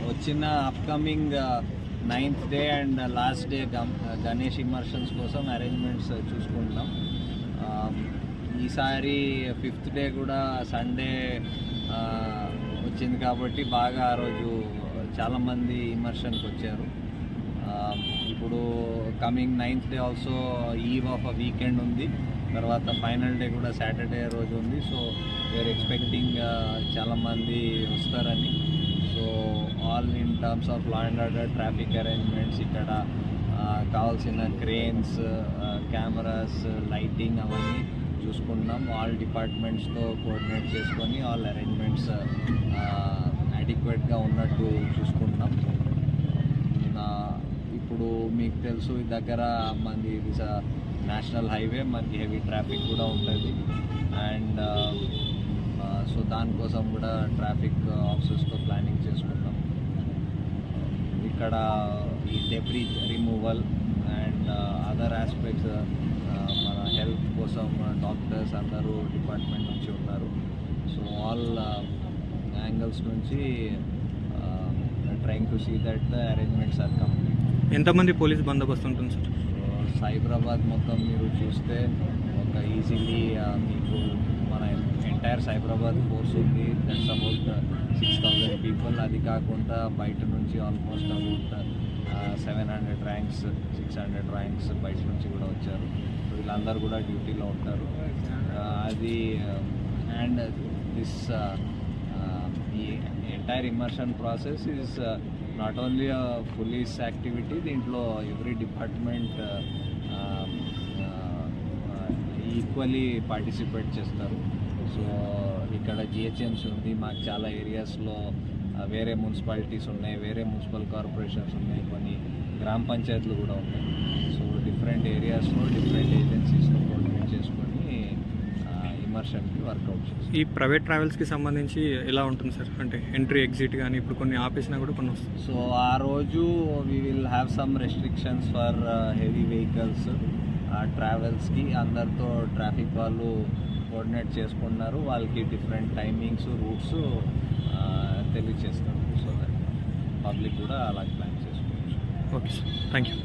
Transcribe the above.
వచ్చిన upcoming 9th day and last day Ganesh immersions కోసం arrangements చూసుకుంటున్నాం. ఈసారి 5th డే కూడా సండే వచ్చింది కాబట్టి బాగా ఆ రోజు చాలామంది ఇమర్షన్కి వచ్చారు. ఇప్పుడు coming 9th day also eve of a weekend ఉంది. తర్వాత ఫైనల్ డే కూడా సాటర్డే రోజు ఉంది. సో వీఆర్ ఎక్స్పెక్టింగ్ చాలామంది వస్తారని. So all in terms of law and order, traffic arrangements, ఇక్కడ కావాల్సిన క్రేన్స్, కెమెరాస్, లైటింగ్ అవన్నీ చూసుకుంటున్నాం. ఆల్ డిపార్ట్మెంట్స్తో కోఆర్డినేట్ చేసుకొని ఆల్ అరేంజ్మెంట్స్ అడిక్వేట్గా ఉన్నట్టు చూసుకుంటున్నాం. ఇప్పుడు మీకు తెలుసు ఈ దగ్గర మనది నేషనల్ హైవే, మనకి హెవీ ట్రాఫిక్ కూడా ఉంటుంది. అండ్ సో దానికోసం కూడా ట్రాఫిక్ ఆఫీసర్స్తో ప్లానింగ్ చేసుకుంటాం. ఇక్కడ ఈ debris removal and other aspects, మన హెల్త్ కోసం డాక్టర్స్ అందరూ డిపార్ట్మెంట్ నుంచి ఉన్నారు. సో ఆల్ యాంగిల్స్ నుంచి trying to see that the arrangements are complete. ఎంతమంది పోలీస్ బందోబస్తు ఉంటుంది సార్? సైబరాబాద్ మొత్తం మీరు చూస్తే ఒక ఈజీలీ మీకు మన ఎంటైర్ సైబరాబాద్ ఫోర్స్ ఉంది. That's about 6,000 people. అది కాకుండా బయట నుంచి ఆల్మోస్ట్ అబౌట్ 700 ర్యాంక్స్, 600 ర్యాంక్స్ బయట నుంచి కూడా వచ్చారు. వీళ్ళందరూ కూడా డ్యూటీలో ఉంటారు. అది అండ్ దిస్ ఈ entire immersion process is not only police activity. దీంట్లో ఎవ్రీ డిపార్ట్మెంట్ ఈక్వల్లీ పార్టిసిపేట్ చేస్తారు. సో ఇక్కడ జిహెచ్ఎంసీ ఉంది, మాకు చాలా ఏరియాస్లో వేరే మున్సిపాలిటీస్ ఉన్నాయి, వేరే మున్సిపల్ కార్పొరేషన్స్ ఉన్నాయి, కొన్ని గ్రామ పంచాయతీలు కూడా ఉన్నాయి. సో డిఫరెంట్ ఏరియాస్లో డిఫరెంట్ ఏజెన్సీస్తో కోఆర్డినేట్ చేసుకొని ఇమర్షన్కి వర్కౌట్ చేస్తాం. ఈ ప్రైవేట్ ట్రావెల్స్కి సంబంధించి ఎలా ఉంటుంది సార్? అంటే ఎంట్రీ ఎగ్జిట్ కానీ ఇప్పుడు కొన్ని ఆపేసినా కూడా కొన్ని వస్తుంది. సో ఆ రోజు we will have some restrictions for heavy vehicles ట్రావెల్స్కి. అందరితో ట్రాఫిక్ వాళ్ళు కోఆర్డినేట్ చేసుకున్నారు. వాళ్ళకి డిఫరెంట్ టైమింగ్స్, రూట్స్ తెలియజేస్తారు. సో దట్ పబ్లిక్ కూడా అలాగే ప్లాన్ చేసుకోవచ్చు. Okay sir, thank you.